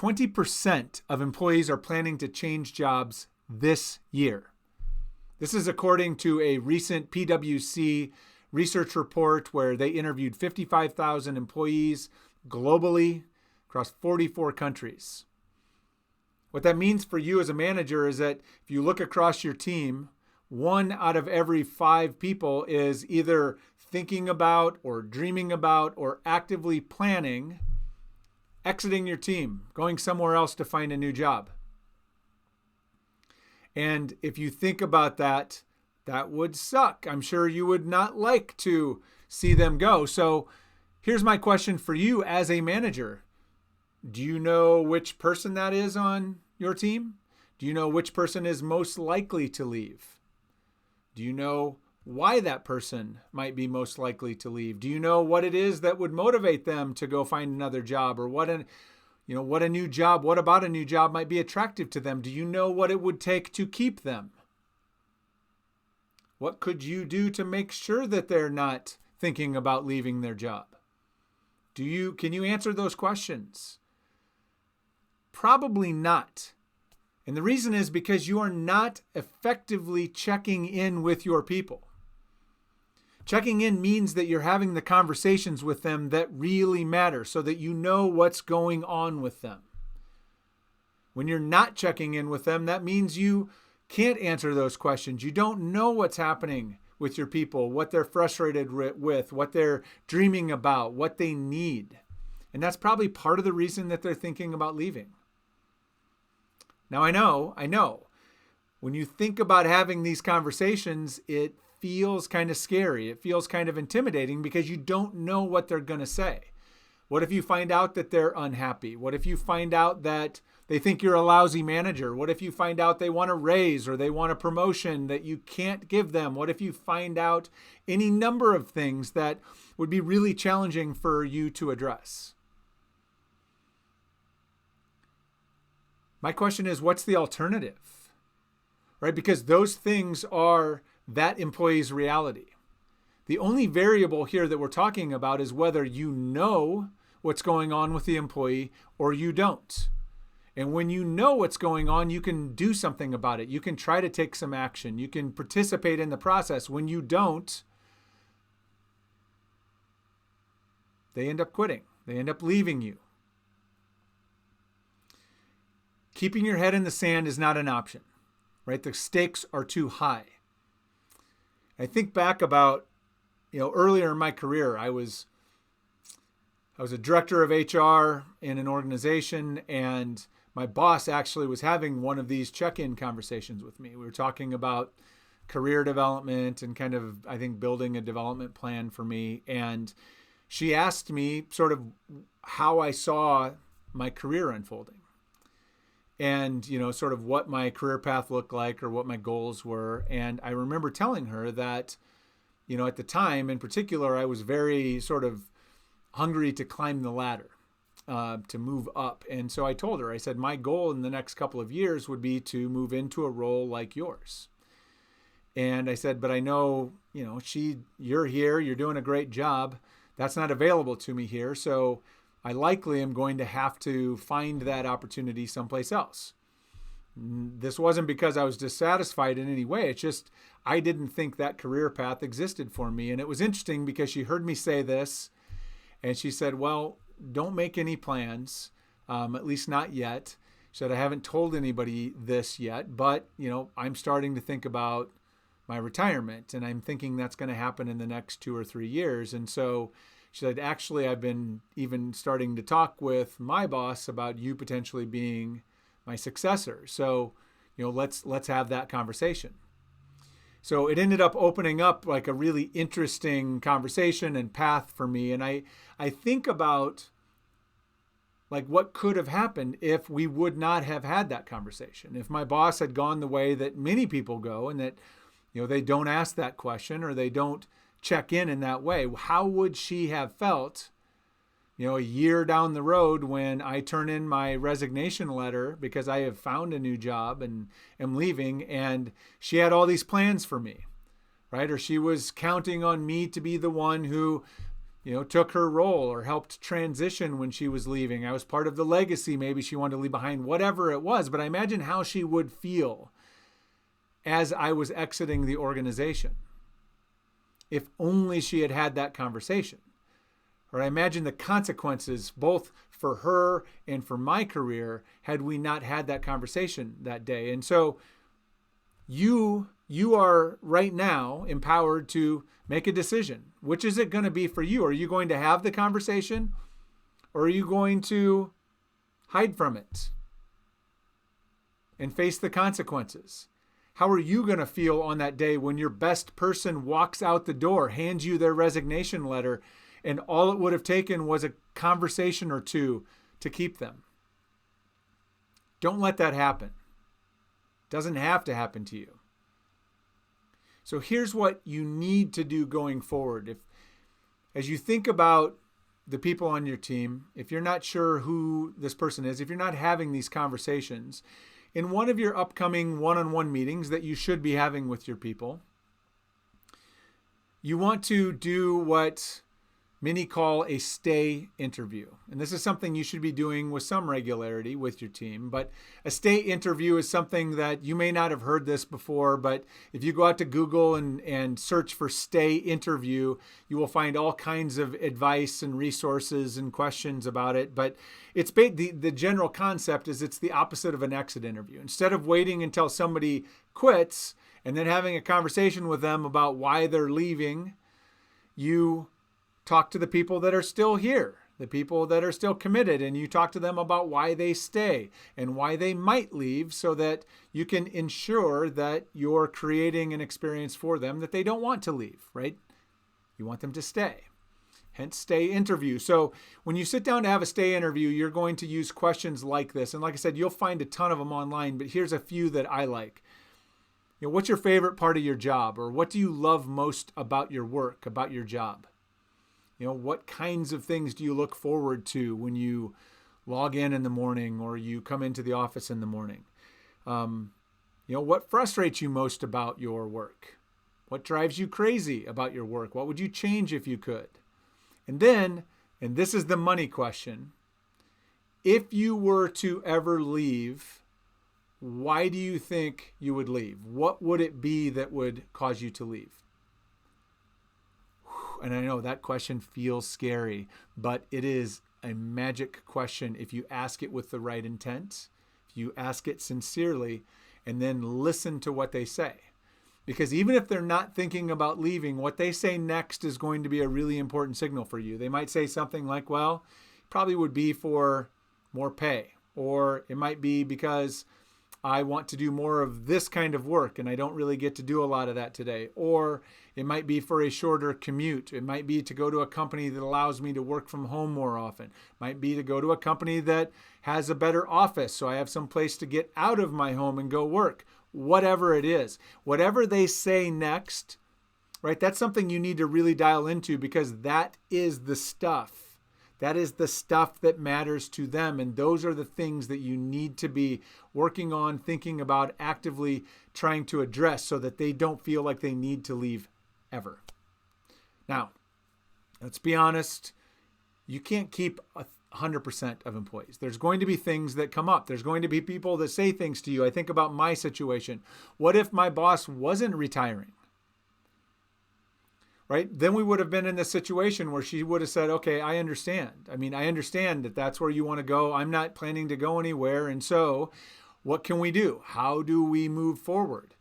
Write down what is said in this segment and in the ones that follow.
20% of employees are planning to change jobs this year. This is according to a recent PwC research report where they interviewed 55,000 employees globally across 44 countries. What that means for you as a manager is that if you look across your team, 1 out of every 5 people is either thinking about or dreaming about or actively planning exiting your team, going somewhere else to find a new job. And if you think about that, that would suck. I'm sure you would not like to see them go. So here's my question for you as a manager. Do you know which person that is on your team? Do you know which person is most likely to leave? Do you know why that person might be most likely to leave? Do you know what it is that would motivate them to go find another job, or what about a new job might be attractive to them? Do you know what it would take to keep them? What could you do to make sure that they're not thinking about leaving their job? Can you answer those questions? Probably not. And the reason is because you are not effectively checking in with your people. Checking in means that you're having the conversations with them that really matter so that you know what's going on with them. When you're not checking in with them, that means you can't answer those questions. You don't know what's happening with your people, what they're frustrated with, what they're dreaming about, what they need. And that's probably part of the reason that they're thinking about leaving. Now, I know, when you think about having these conversations, it feels kind of scary. It feels kind of intimidating because you don't know what they're going to say. What if you find out that they're unhappy? What if you find out that they think you're a lousy manager? What if you find out they want a raise or they want a promotion that you can't give them? What if you find out any number of things that would be really challenging for you to address? My question is, what's the alternative? Right? Because those things are that employee's reality. The only variable here that we're talking about is whether you know what's going on with the employee or you don't. And when you know what's going on, you can do something about it. You can try to take some action. You can participate in the process. When you don't, they end up quitting. They end up leaving you. Keeping your head in the sand is not an option, right? The stakes are too high. I think back about, earlier in my career, I was a director of HR in an organization, and my boss actually was having one of these check-in conversations with me. We were talking about career development and kind of, I think, building a development plan for me. And she asked me sort of how I saw my career unfolding. And, sort of what my career path looked like or what my goals were. And I remember telling her that, at the time in particular, I was very sort of hungry to climb the ladder, to move up. And so I told her, I said, my goal in the next couple of years would be to move into a role like yours. And I said, but I know, you're here, you're doing a great job. That's not available to me here. So I likely am going to have to find that opportunity someplace else. This wasn't because I was dissatisfied in any way. It's just I didn't think that career path existed for me. And it was interesting because she heard me say this, and she said, well, don't make any plans, at least not yet. She said, I haven't told anybody this yet, but, I'm starting to think about my retirement, and I'm thinking that's going to happen in the next 2 or 3 years. And so she said, actually, I've been even starting to talk with my boss about you potentially being my successor. So, let's have that conversation. So it ended up opening up like a really interesting conversation and path for me. And I think about like what could have happened if we would not have had that conversation. If my boss had gone the way that many people go and that, they don't ask that question or they don't check in that way, how would she have felt, a year down the road when I turn in my resignation letter because I have found a new job and am leaving, and she had all these plans for me, right? Or she was counting on me to be the one who, took her role or helped transition when she was leaving. I was part of the legacy maybe she wanted to leave behind, whatever it was. But I imagine how she would feel as I was exiting the organization if only she had had that conversation. Or I imagine the consequences both for her and for my career had we not had that conversation that day. And so you are right now empowered to make a decision. Which is it going to be for you? Are you going to have the conversation, or are you going to hide from it and face the consequences? How are you going to feel on that day when your best person walks out the door, hands you their resignation letter, and all it would have taken was a conversation or two to keep them? Don't let that happen. It doesn't have to happen to you. So here's what you need to do going forward. As you think about the people on your team, if you're not sure who this person is, if you're not having these conversations, in one of your upcoming one-on-one meetings that you should be having with your people, you want to do what many call a stay interview. And this is something you should be doing with some regularity with your team. But a stay interview is something that you may not have heard this before, but if you go out to Google and search for stay interview, you will find all kinds of advice and resources and questions about it. But it's the general concept is it's the opposite of an exit interview. Instead of waiting until somebody quits and then having a conversation with them about why they're leaving, you talk to the people that are still here, the people that are still committed, and you talk to them about why they stay and why they might leave so that you can ensure that you're creating an experience for them that they don't want to leave, right? You want them to stay. Hence, stay interview. So when you sit down to have a stay interview, you're going to use questions like this. And like I said, you'll find a ton of them online, but here's a few that I like. What's your favorite part of your job? Or what do you love most about your work, about your job? What kinds of things do you look forward to when you log in the morning or you come into the office in the morning? What frustrates you most about your work? What drives you crazy about your work? What would you change if you could? And then, and this is the money question, if you were to ever leave, why do you think you would leave? What would it be that would cause you to leave? And I know that question feels scary, but it is a magic question if you ask it with the right intent, if you ask it sincerely, and then listen to what they say. Because even if they're not thinking about leaving, what they say next is going to be a really important signal for you. They might say something like, well, probably would be for more pay, or it might be because I want to do more of this kind of work and I don't really get to do a lot of that today. Or it might be for a shorter commute. It might be to go to a company that allows me to work from home more often. It might be to go to a company that has a better office so I have some place to get out of my home and go work. Whatever it is, whatever they say next, right? That's something you need to really dial into because that is the stuff. That is the stuff that matters to them. And those are the things that you need to be working on, thinking about, actively trying to address so that they don't feel like they need to leave ever. Now, let's be honest. You can't keep 100% of employees. There's going to be things that come up. There's going to be people that say things to you. I think about my situation. What if my boss wasn't retiring? Right? Then we would have been in this situation where she would have said, okay, I understand. I understand that that's where you want to go. I'm not planning to go anywhere. And so what can we do? How do we move forward?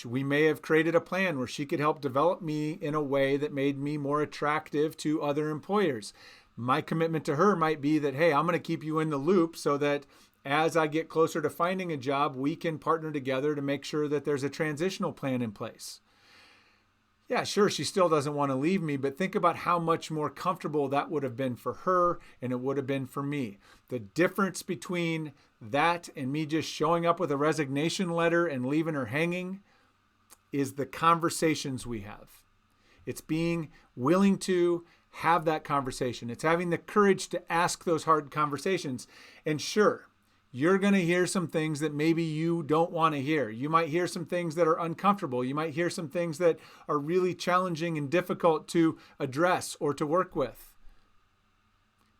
We may have created a plan where she could help develop me in a way that made me more attractive to other employers. My commitment to her might be that, hey, I'm going to keep you in the loop so that as I get closer to finding a job, we can partner together to make sure that there's a transitional plan in place. Yeah, sure, she still doesn't want to leave me, but think about how much more comfortable that would have been for her and it would have been for me. The difference between that and me just showing up with a resignation letter and leaving her hanging is the conversations we have. It's being willing to have that conversation. It's having the courage to ask those hard conversations. And sure, you're going to hear some things that maybe you don't want to hear. You might hear some things that are uncomfortable. You might hear some things that are really challenging and difficult to address or to work with.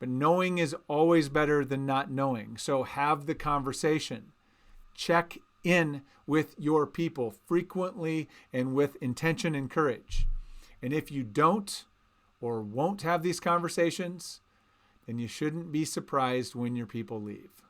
But knowing is always better than not knowing. So have the conversation. Check in with your people frequently and with intention and courage. And if you don't or won't have these conversations, then you shouldn't be surprised when your people leave.